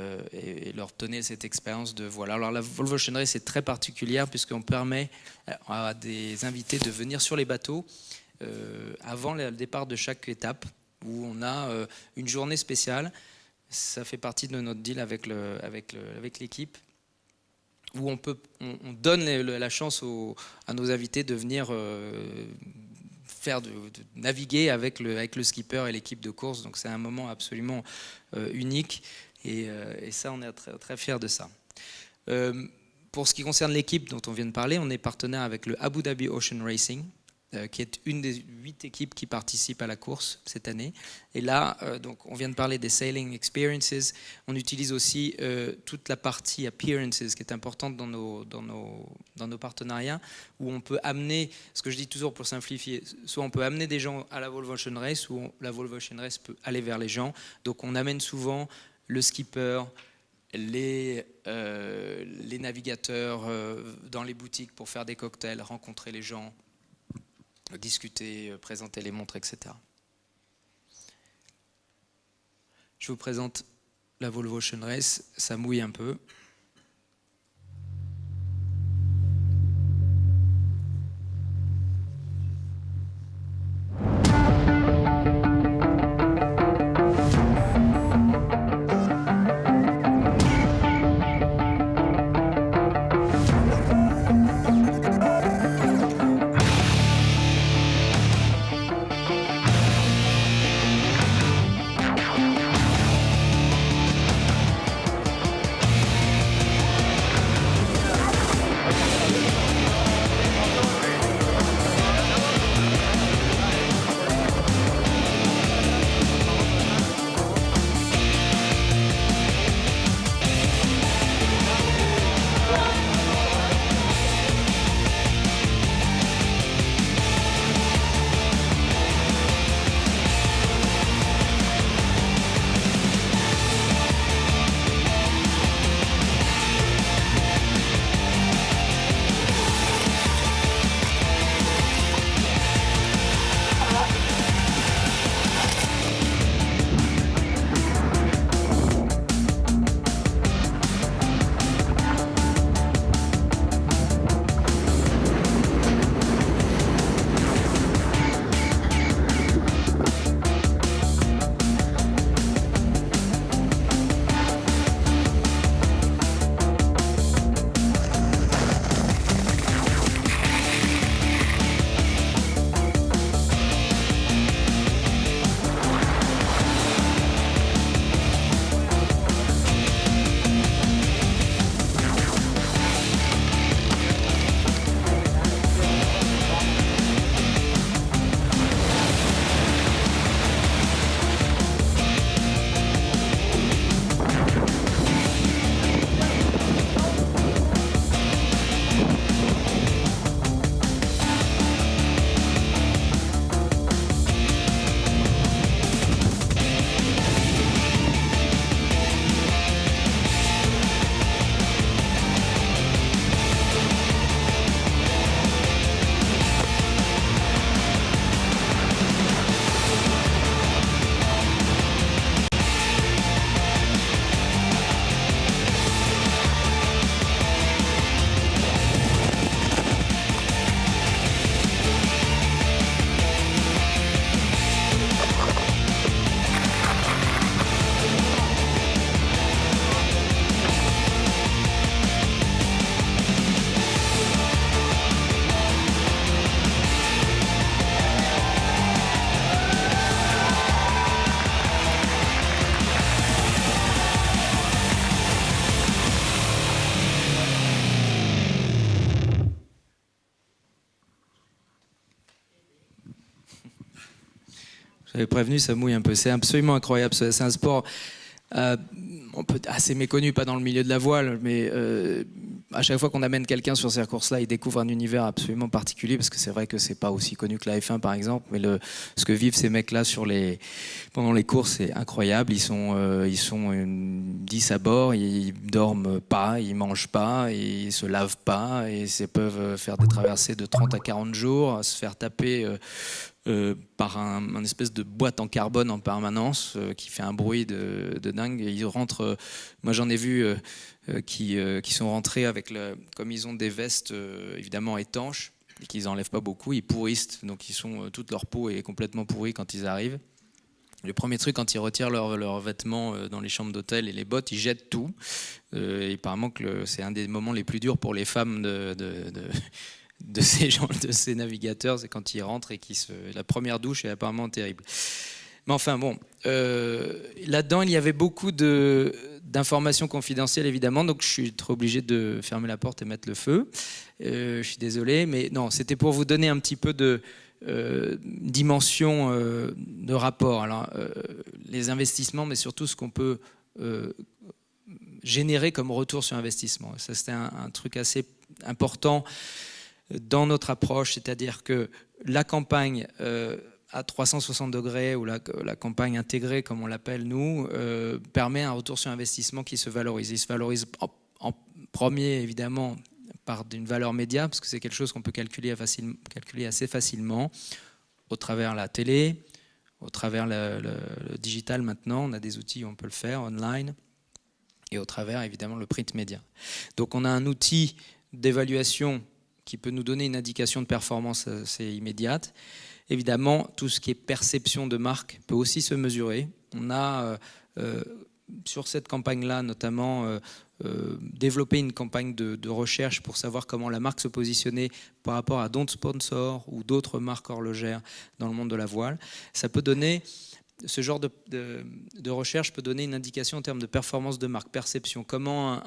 leur donner cette expérience de voile. Alors la Volvo Ocean Race est très particulière puisqu'on permet à des invités de venir sur les bateaux avant le départ de chaque étape, où on a une journée spéciale. Ça fait partie de notre deal avec l'équipe, où on donne la chance à nos invités de venir de naviguer avec le skipper et l'équipe de course. Donc c'est un moment absolument unique, et ça, on est très, très fiers de ça. Pour ce qui concerne l'équipe dont on vient de parler, on est partenaire avec le Abu Dhabi Ocean Racing, qui est une des 8 équipes qui participent à la course cette année. Et là, donc, on vient de parler des Sailing Experiences. On utilise aussi toute la partie Appearances qui est importante dans nos partenariats, où on peut amener, ce que je dis toujours pour simplifier, soit on peut amener des gens à la Volvo Ocean Race, ou la Volvo Ocean Race peut aller vers les gens. Donc on amène souvent le skipper, les navigateurs dans les boutiques pour faire des cocktails, rencontrer les gens, discuter, présenter les montres, etc. Je vous présente la Volvo Ocean Race, ça mouille un peu. J'avais prévenu, ça mouille un peu. C'est absolument incroyable. C'est un sport on peut assez méconnu, pas dans le milieu de la voile, mais à chaque fois qu'on amène quelqu'un sur ces courses-là, il découvre un univers absolument particulier, parce que c'est vrai que c'est pas aussi connu que la F1 par exemple, mais ce que vivent ces mecs-là pendant les courses, c'est incroyable. Ils sont 10 à bord, ils dorment pas, ils mangent pas, ils se lavent pas, et ils peuvent faire des traversées de 30 à 40 jours, se faire taper par un espèce de boîte en carbone en permanence qui fait un bruit de dingue. Et ils rentrent, moi j'en ai vu qui sont rentrés avec comme ils ont des vestes évidemment étanches et qu'ils n'enlèvent pas beaucoup, ils pourrissent, donc toute leur peau est complètement pourrie quand ils arrivent. Le premier truc, quand ils retirent leurs vêtements dans les chambres d'hôtel et les bottes, ils jettent tout. Et apparemment que c'est un des moments les plus durs pour les femmes de ces navigateurs, c'est quand ils rentrent et la première douche est apparemment terrible. Mais enfin bon, là-dedans, il y avait beaucoup d'informations confidentielles, évidemment, donc je suis trop obligé de fermer la porte et mettre le feu. Je suis désolé, mais non, c'était pour vous donner un petit peu de dimension de rapport. Alors, les investissements, mais surtout ce qu'on peut générer comme retour sur investissement. Ça, c'était un truc assez important dans notre approche, c'est-à-dire que la campagne à 360 degrés ou la campagne intégrée, comme on l'appelle nous, permet un retour sur investissement qui se valorise. Il se valorise en premier, évidemment, par une valeur média, parce que c'est quelque chose qu'on peut calculer assez facilement au travers la télé, au travers le digital maintenant. On a des outils où on peut le faire, online, et au travers, évidemment, le print média. Donc on a un outil d'évaluation qui peut nous donner une indication de performance assez immédiate. Évidemment, tout ce qui est perception de marque peut aussi se mesurer. On a, sur cette campagne-là, notamment, développé une campagne de recherche pour savoir comment la marque se positionnait par rapport à d'autres sponsors ou d'autres marques horlogères dans le monde de la voile. Ça peut donner... Ce genre de recherche peut donner une indication en termes de performance de marque, perception. Comment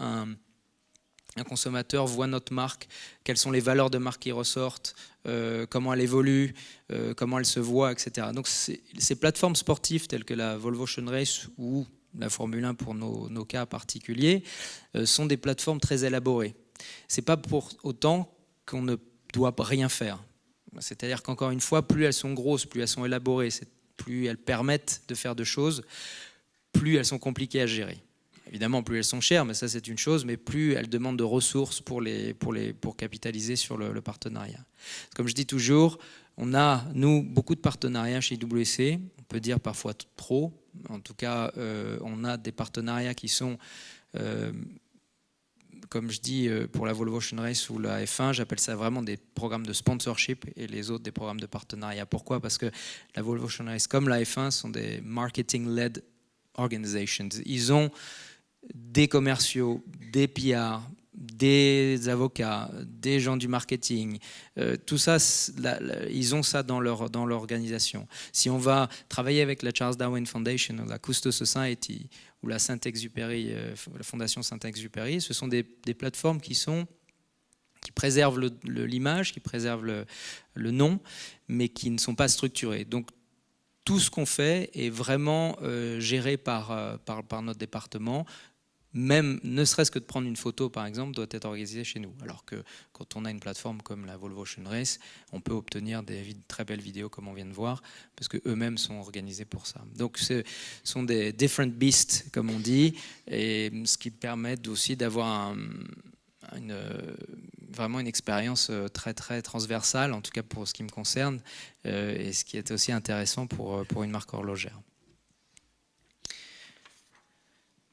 un consommateur voit notre marque, quelles sont les valeurs de marque qui ressortent, comment elle évolue, comment elle se voit, etc. Donc ces plateformes sportives telles que la Volvo Ocean Race ou la Formule 1 pour nos cas particuliers sont des plateformes très élaborées. Ce n'est pas pour autant qu'on ne doit rien faire. C'est-à-dire qu'encore une fois, plus elles sont grosses, plus elles sont élaborées, plus elles permettent de faire de choses, plus elles sont compliquées à gérer. Évidemment, plus elles sont chères, mais ça c'est une chose, mais plus elles demandent de ressources pour capitaliser sur le partenariat. Comme je dis toujours, on a, nous, beaucoup de partenariats chez IWC, on peut dire parfois trop. En tout cas, on a des partenariats qui sont, comme je dis, pour la Volvo Ocean Race ou la F1, j'appelle ça vraiment des programmes de sponsorship et les autres des programmes de partenariat. Pourquoi ? Parce que la Volvo Ocean Race comme la F1 sont des marketing-led organizations. Ils ont des commerciaux, des PR, des avocats, des gens du marketing, tout ça, ils ont ça dans leur organisation. Si on va travailler avec la Charles Darwin Foundation, la Cousteau Society ou la Saint-Exupéry, la Fondation Saint-Exupéry, ce sont des plateformes qui préservent l'image, qui préservent le nom, mais qui ne sont pas structurées. Donc tout ce qu'on fait est vraiment géré par notre département. Même ne serait-ce que de prendre une photo, par exemple, doit être organisé chez nous. Alors que quand on a une plateforme comme la Volvo Ocean Race, on peut obtenir des très belles vidéos, comme on vient de voir, parce qu'eux-mêmes sont organisés pour ça. Donc ce sont des different beasts, comme on dit, et ce qui permet aussi d'avoir vraiment une expérience très, très transversale, en tout cas pour ce qui me concerne, et ce qui est aussi intéressant pour une marque horlogère.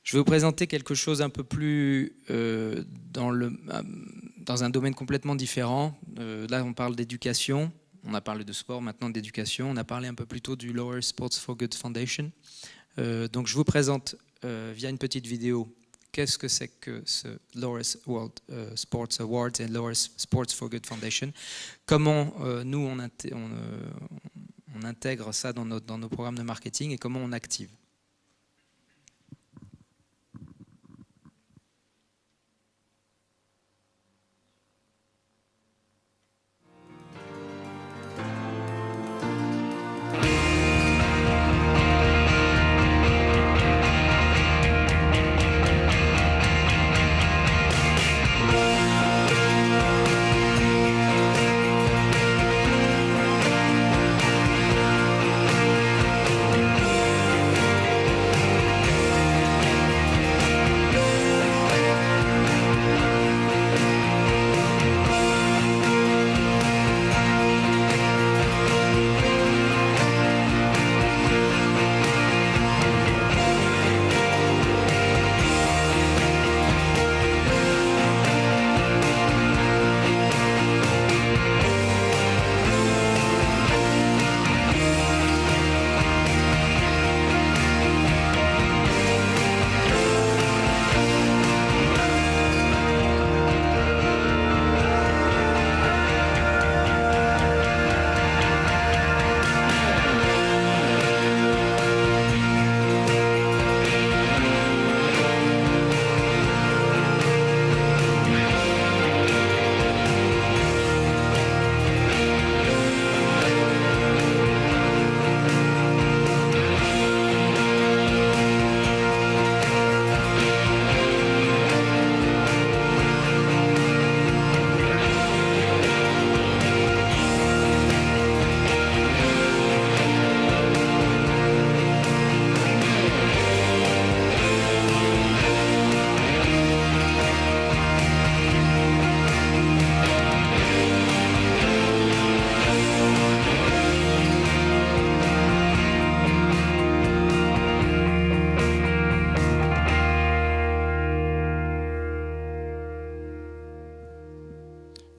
Je vais vous présenter quelque chose un peu plus dans un domaine complètement différent. Là, on parle d'éducation. On a parlé de sport, maintenant d'éducation. On a parlé un peu plus tôt du Lower Sports for Good Foundation. Donc, je vous présente via une petite vidéo qu'est-ce que c'est que ce Lower World Sports Awards et Lower Sports for Good Foundation. Comment nous, on intègre ça dans nos programmes de marketing et comment on active.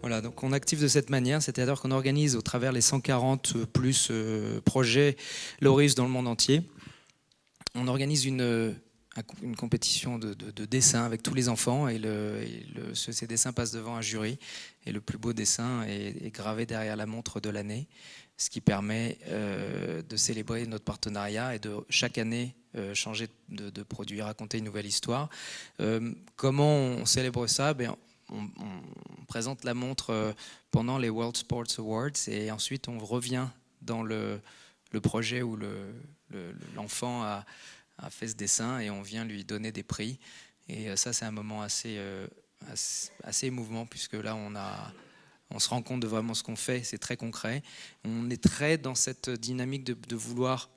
Voilà, donc on active de cette manière, c'est-à-dire qu'on organise au travers les 140 plus projets Laureus dans le monde entier. On organise une compétition de dessin avec tous les enfants et ces dessins passent devant un jury et le plus beau dessin est gravé derrière la montre de l'année, ce qui permet de célébrer notre partenariat et de chaque année changer de produit, raconter une nouvelle histoire. Comment on célèbre ça? On présente la montre pendant les World Sports Awards et ensuite on revient dans le projet où l'enfant a fait ce dessin et on vient lui donner des prix. Et ça, c'est un moment assez émouvant puisque là, on se rend compte de vraiment ce qu'on fait, c'est très concret. On est très dans cette dynamique de vouloir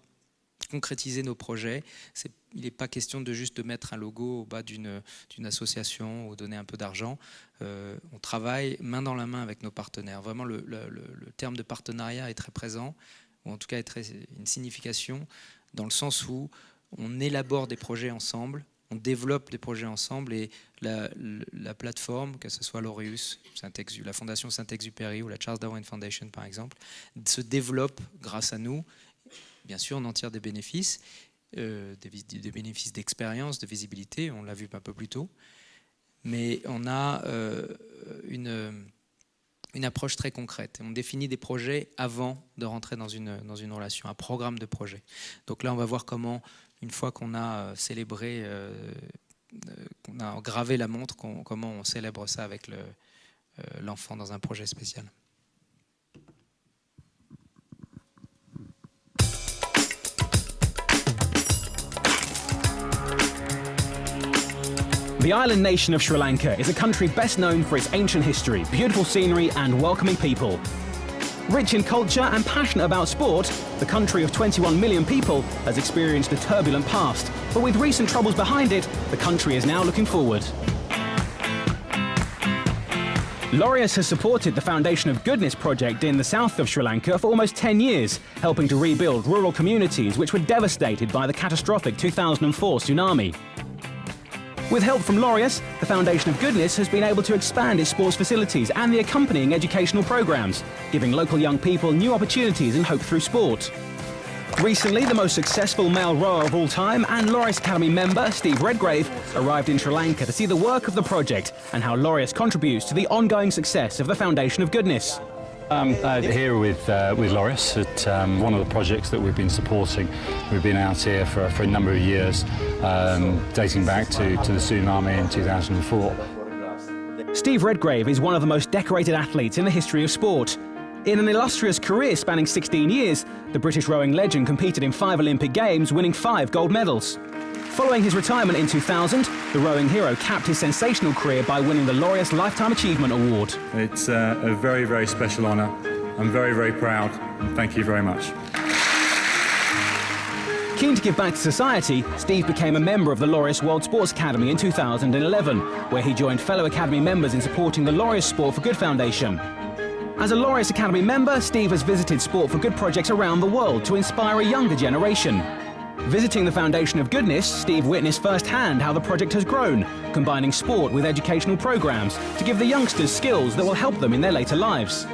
concrétiser nos projets. Il n'est pas question de juste de mettre un logo au bas d'une association ou donner un peu d'argent. On travaille main dans la main avec nos partenaires. Vraiment, le terme de partenariat est très présent, ou en tout cas est une signification, dans le sens où on élabore des projets ensemble, on développe des projets ensemble et la plateforme, que ce soit Laureus, la Fondation Saint-Exupéry ou la Charles Darwin Foundation par exemple, se développe grâce à nous. Bien sûr, on en tire des bénéfices, des bénéfices d'expérience, de visibilité, on l'a vu un peu plus tôt, mais on a une approche très concrète. On définit des projets avant de rentrer dans une relation, un programme de projet. Donc là, on va voir comment, une fois qu'on a célébré, qu'on a gravé la montre, comment on célèbre ça avec l'enfant dans un projet spécial. The island nation of Sri Lanka is a country best known for its ancient history, beautiful scenery and welcoming people. Rich in culture and passionate about sport, the country of 21 million people has experienced a turbulent past, but with recent troubles behind it, the country is now looking forward. Laureus has supported the Foundation of Goodness project in the south of Sri Lanka for almost 10 years, helping to rebuild rural communities which were devastated by the catastrophic 2004 tsunami. With help from Laureus, the Foundation of Goodness has been able to expand its sports facilities and the accompanying educational programs, giving local young people new opportunities and hope through sport. Recently, the most successful male rower of all time and Laureus Academy member Steve Redgrave arrived in Sri Lanka to see the work of the project and how Laureus contributes to the ongoing success of the Foundation of Goodness. I'm here with Laureus at one of the projects that we've been supporting. We've been out here for a number of years, dating back to the tsunami in 2004. Steve Redgrave is one of the most decorated athletes in the history of sport. In an illustrious career spanning 16 years, the British rowing legend competed in 5 Olympic Games, winning 5 gold medals. Following his retirement in 2000, the rowing hero capped his sensational career by winning the Laureus Lifetime Achievement Award. It's a very, very special honour. I'm very, very proud. Thank you very much. Keen to give back to society, Steve became a member of the Laureus World Sports Academy in 2011, where he joined fellow Academy members in supporting the Laureus Sport for Good Foundation. As a Laureus Academy member, Steve has visited Sport for Good projects around the world to inspire a younger generation. Visiting the Foundation of Goodness, Steve witnessed firsthand how the project has grown, combining sport with educational programs to give the youngsters skills that will help them in their later lives.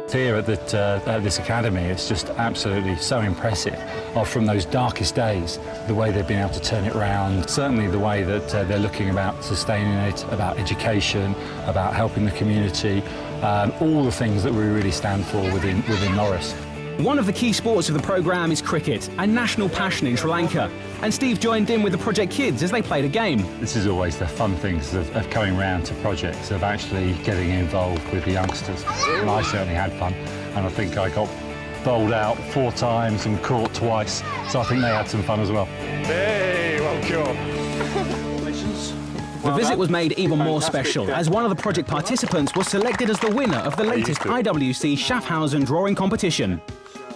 Here at this academy, it's just absolutely so impressive. From those darkest days, the way they've been able to turn it around, certainly the way that they're looking about sustaining it, about education, about helping the community, all the things that we really stand for within Laureus. One of the key sports of the programme is cricket, a national passion in Sri Lanka. And Steve joined in with the Project Kids as they played a game. This is always the fun things of coming round to projects, of actually getting involved with the youngsters. And I certainly had fun, and I think I got bowled out 4 times and caught twice, so I think they had some fun as well. Hey, well caught. The visit was made even more special as one of the project participants was selected as the winner of the latest IWC Schaffhausen drawing competition.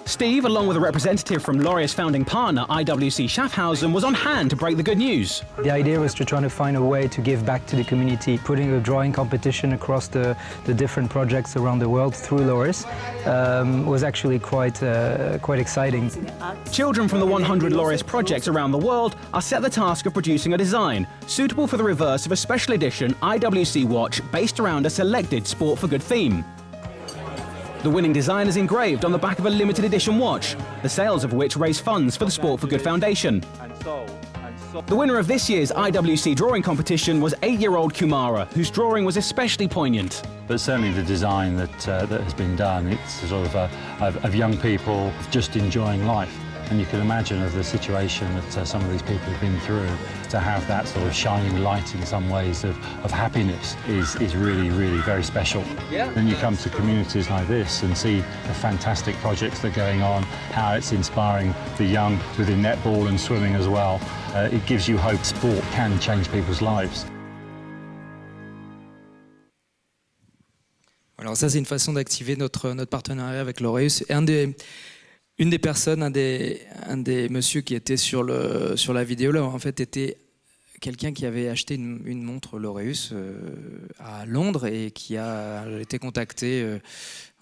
Steve, along with a representative from Laureus founding partner IWC Schaffhausen, was on hand to break the good news. The idea was to try to find a way to give back to the community, putting a drawing competition across the different projects around the world through Laureus was actually quite exciting. Children from the 100 Laureus projects around the world are set the task of producing a design suitable for the reverse of a special edition IWC watch based around a selected Sport for Good theme. The winning design is engraved on the back of a limited edition watch, the sales of which raise funds for the Sport for Good Foundation. The winner of this year's IWC drawing competition was 8-year-old Kumara, whose drawing was especially poignant. But certainly the design that has been done, it's sort of young people just enjoying life. And you can imagine of the situation that some of these people have been through, to have that sort of shining light in some ways of happiness is really, really very special. Yeah. Then you come to communities like this and see the fantastic projects that are going on, how it's inspiring the young within netball and swimming as well. It gives you hope sport can change people's lives. Alors ça, c'est une façon d'activer notre partenariat avec Laureus. Une des personnes, un des messieurs qui était sur la vidéo là, en fait, était quelqu'un qui avait acheté une montre Laureus à Londres et qui a été contacté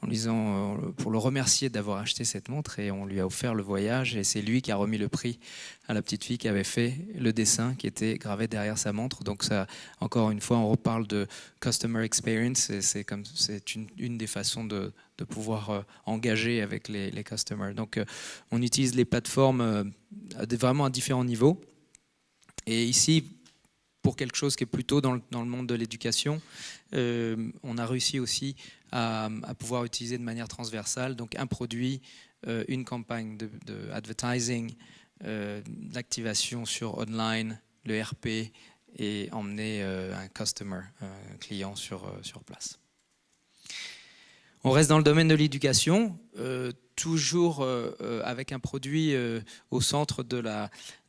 en disant pour le remercier d'avoir acheté cette montre, et on lui a offert le voyage, et c'est lui qui a remis le prix à la petite fille qui avait fait le dessin qui était gravé derrière sa montre. Donc ça, encore une fois, on reparle de customer experience, et c'est une des façons de pouvoir engager avec les customers. Donc on utilise les plateformes vraiment à différents niveaux. Et ici, pour quelque chose qui est plutôt dans le monde de l'éducation, on a réussi aussi à pouvoir utiliser de manière transversale donc un produit, une campagne de advertising, l'activation sur online, le RP, et emmener un customer, un client sur place. On reste dans le domaine de l'éducation, toujours avec un produit au centre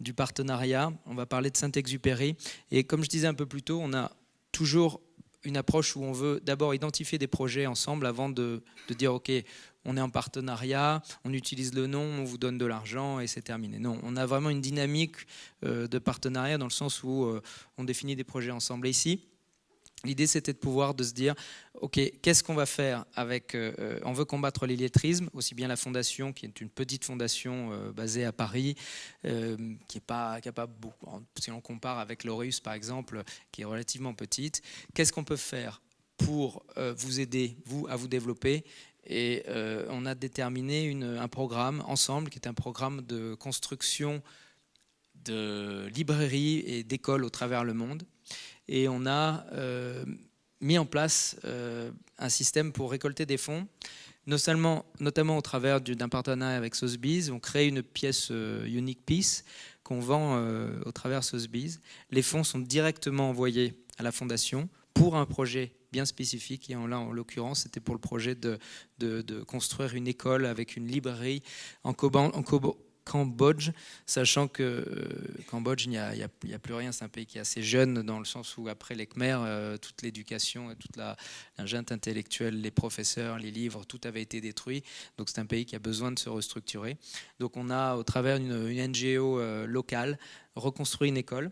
du partenariat. On va parler de Saint-Exupéry. Et comme je disais un peu plus tôt, on a toujours une approche où on veut d'abord identifier des projets ensemble avant de dire « Ok, on est en partenariat, on utilise le nom, on vous donne de l'argent et c'est terminé ». Non, on a vraiment une dynamique de partenariat dans le sens où on définit des projets ensemble. Et ici, l'idée, c'était de se dire, OK, qu'est-ce qu'on va faire avec... on veut combattre l'illettrisme, aussi bien la fondation, qui est une petite fondation basée à Paris, qui n'a pas beaucoup... Si on compare avec Laureus, par exemple, qui est relativement petite, qu'est-ce qu'on peut faire pour vous aider, vous, à vous développer? Et on a déterminé un programme ensemble, qui est un programme de construction de librairies et d'écoles au travers le monde. Et on a mis en place un système pour récolter des fonds, notamment au travers d'un partenariat avec Sotheby's. On crée une pièce Unique Piece qu'on vend au travers Sotheby's. Les fonds sont directement envoyés à la fondation pour un projet bien spécifique. Et là, en l'occurrence, c'était pour le projet de construire une école avec une librairie en Cambodge, sachant que Cambodge, il n'y a plus rien. C'est un pays qui est assez jeune dans le sens où après les Khmers, toute l'éducation, toute la junte intellectuelle, les professeurs, les livres, tout avait été détruit. Donc c'est un pays qui a besoin de se restructurer. Donc on a, au travers d'une NGO locale, reconstruit une école.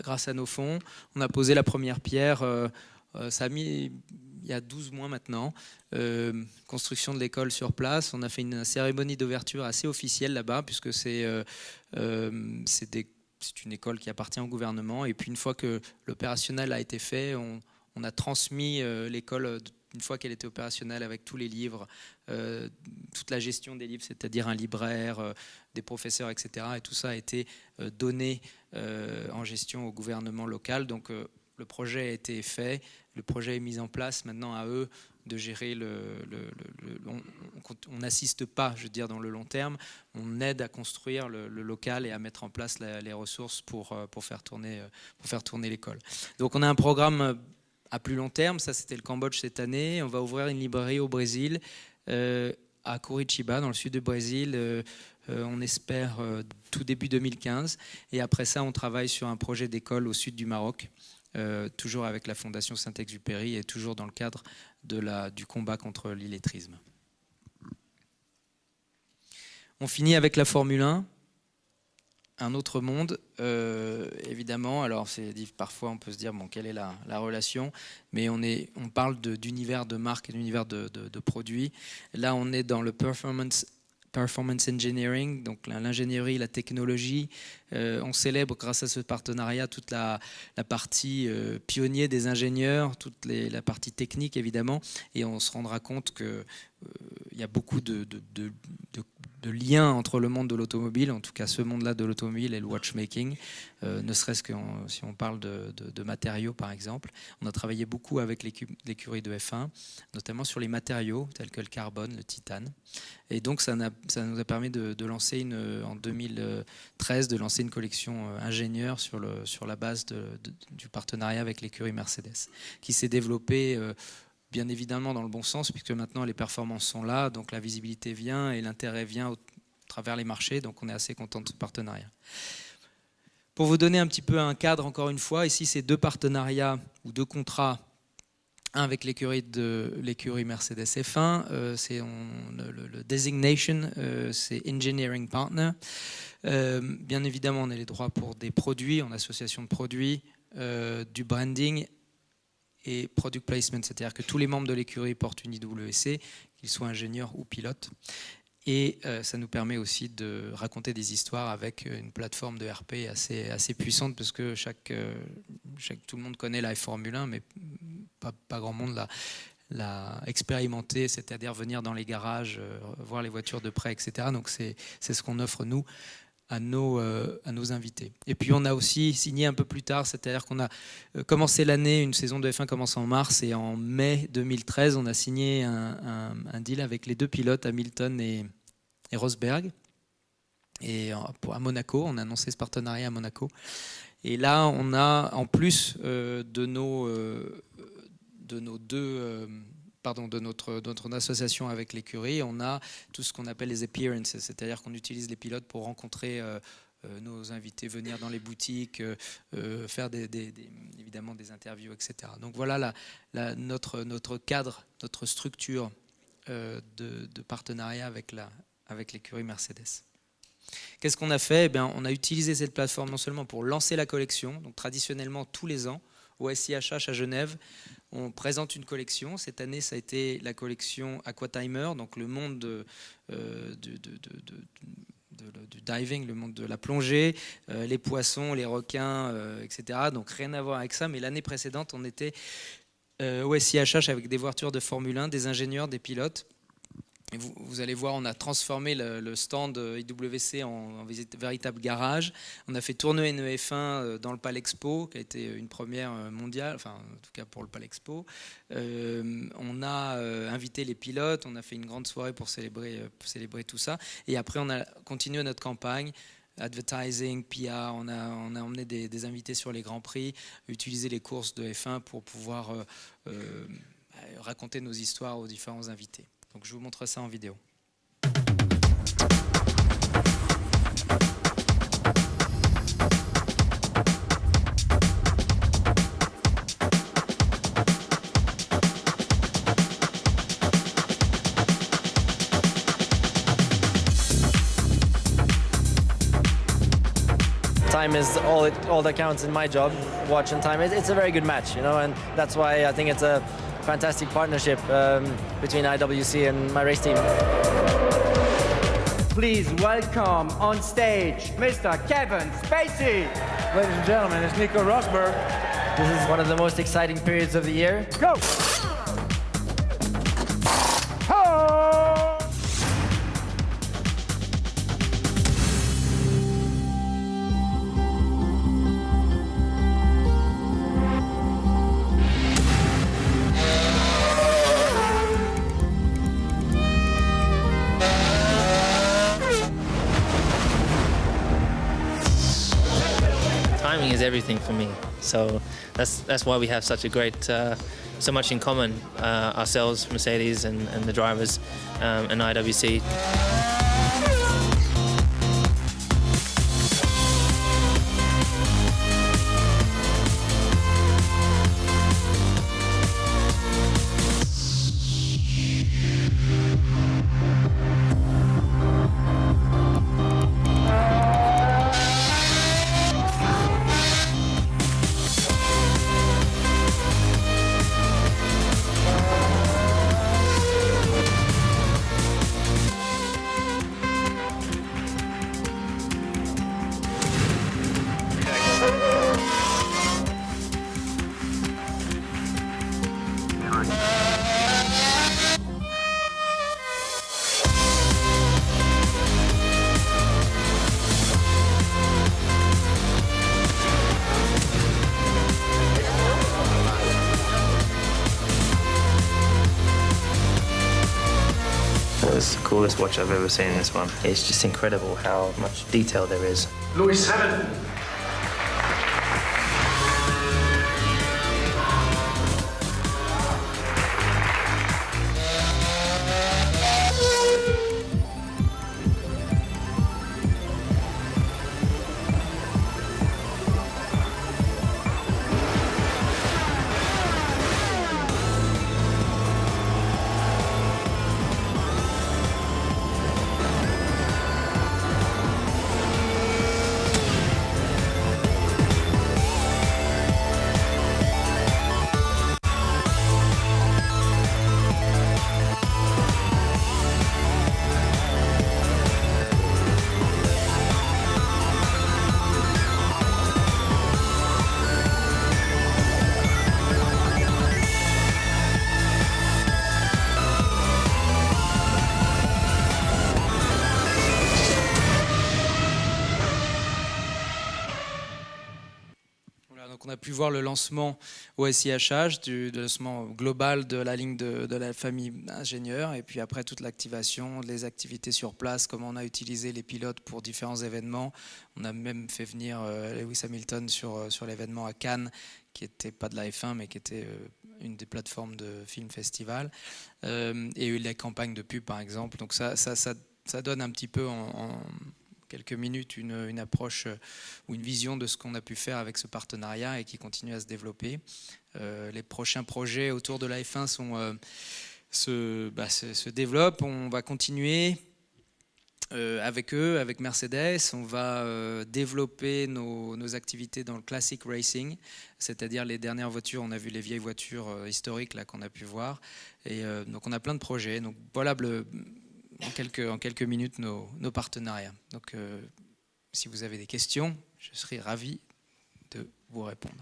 Grâce à nos fonds, on a posé la première pierre. Ça a mis il y a 12 mois maintenant, construction de l'école sur place. On a fait une cérémonie d'ouverture assez officielle là-bas, puisque c'est une école qui appartient au gouvernement. Et puis une fois que l'opérationnel a été fait, on a transmis l'école, une fois qu'elle était opérationnelle, avec tous les livres, toute la gestion des livres, c'est-à-dire un libraire, des professeurs, etc. Et tout ça a été donné en gestion au gouvernement local. Donc le projet a été fait, le projet est mis en place. Maintenant, à eux de gérer on n'assiste pas, je veux dire, dans le long terme. On aide à construire le local et à mettre en place les ressources pour faire tourner l'école. Donc on a un programme à plus long terme. Ça, c'était le Cambodge cette année. On va ouvrir une librairie au Brésil, à Curitiba, dans le sud du Brésil. On espère tout début 2015. Et après ça, on travaille sur un projet d'école au sud du Maroc, toujours avec la Fondation Saint-Exupéry et toujours dans le cadre du combat contre l'illettrisme. On finit avec la Formule 1. Un autre monde, évidemment. Alors, parfois, on peut se dire, bon, quelle est la relation? Mais on parle d'univers de marque et d'univers de produits. Là, on est dans le performance engineering, donc l'ingénierie, la technologie. On célèbre, grâce à ce partenariat, toute la partie pionnier des ingénieurs, toute la partie technique, évidemment. Et on se rendra compte qu'il y a beaucoup de liens entre le monde de l'automobile, en tout cas ce monde-là de l'automobile et le watchmaking, ne serait-ce que si on parle de matériaux par exemple. On a travaillé beaucoup avec l'écurie de F1, notamment sur les matériaux tels que le carbone, le titane. Et donc ça nous a permis de lancer en 2013, de lancer une collection ingénieur sur la base du partenariat avec l'écurie Mercedes, qui s'est développée bien évidemment dans le bon sens, puisque maintenant les performances sont là, donc la visibilité vient et l'intérêt vient au travers les marchés, donc on est assez content de ce partenariat. Pour vous donner un petit peu un cadre, encore une fois, ici c'est 2 partenariats ou 2 contrats, un avec l'écurie Mercedes F1, c'est le designation, c'est Engineering Partner. Bien évidemment, on a les droits pour des produits, en association de produits, du branding, et product placement, c'est-à-dire que tous les membres de l'écurie portent une IWC, qu'ils soient ingénieurs ou pilotes. Et ça nous permet aussi de raconter des histoires avec une plateforme de RP assez puissante, parce que tout le monde connaît la Formule 1, mais pas grand monde l'a expérimenté, c'est-à-dire venir dans les garages, voir les voitures de près, etc. Donc c'est ce qu'on offre, nous, à nos invités. Et puis on a aussi signé un peu plus tard, c'est-à-dire qu'on a commencé l'année, une saison de F1 commence en mars, et en mai 2013, on a signé un deal avec les 2 pilotes, Hamilton et Rosberg, et à Monaco. On a annoncé ce partenariat à Monaco. Et là, on a, en plus de notre association avec l'écurie, on a tout ce qu'on appelle les appearances, c'est-à-dire qu'on utilise les pilotes pour rencontrer nos invités, venir dans les boutiques, faire évidemment des interviews, etc. Donc voilà notre cadre, notre structure de partenariat avec l'écurie Mercedes. Qu'est-ce qu'on a fait? Eh bien, on a utilisé cette plateforme non seulement pour lancer la collection, donc traditionnellement tous les ans, au SIHH à Genève, on présente une collection. Cette année, ça a été la collection Aquatimer, donc le monde du diving, le monde de la plongée, les poissons, les requins, etc. Donc rien à voir avec ça, mais l'année précédente, on était au SIHH avec des voitures de Formule 1, des ingénieurs, des pilotes. Et vous allez voir, on a transformé le stand IWC en véritable garage. On a fait tourner une F1 dans le Palexpo, qui a été une première mondiale, enfin en tout cas pour le Palexpo. On a invité les pilotes, on a fait une grande soirée pour célébrer tout ça. Et après, on a continué notre campagne. Advertising, PR, on a emmené des invités sur les Grands Prix, utilisé les courses de F1 pour pouvoir raconter nos histoires aux différents invités. Donc je vous montre ça en vidéo. Time is all that counts in my job, watch and time. It's a very good match, you know, and that's why I think it's a fantastic partnership between IWC and my race team. Please welcome on stage Mr. Kevin Spacey. Ladies and gentlemen, it's Nico Rosberg. This is one of the most exciting periods of the year. Go! Timing is everything for me, so that's why we have such a great, so much in common, ourselves, Mercedes, and the drivers, and IWC. That's the coolest watch I've ever seen, this one. It's just incredible how much detail there is. Lewis Hamilton. Donc on a pu voir le lancement au SIHH, du lancement global de la ligne de la famille ingénieur, et puis après toute l'activation, les activités sur place, comment on a utilisé les pilotes pour différents événements. On a même fait venir Lewis Hamilton sur l'événement à Cannes, qui n'était pas de la F1, mais qui était une des plateformes de film festival, et les campagnes de pub par exemple. Donc ça donne un petit peu en quelques minutes une approche ou une vision de ce qu'on a pu faire avec ce partenariat et qui continue à se développer. Les prochains projets autour de la F1 se développent. On va continuer avec eux, avec Mercedes. On va développer nos activités dans le classic racing, c'est-à-dire les dernières voitures. On a vu les vieilles voitures historiques là qu'on a pu voir. Et donc on a plein de projets. Donc voilà en quelques minutes nos partenariats. Donc si vous avez des questions, je serai ravi de vous répondre.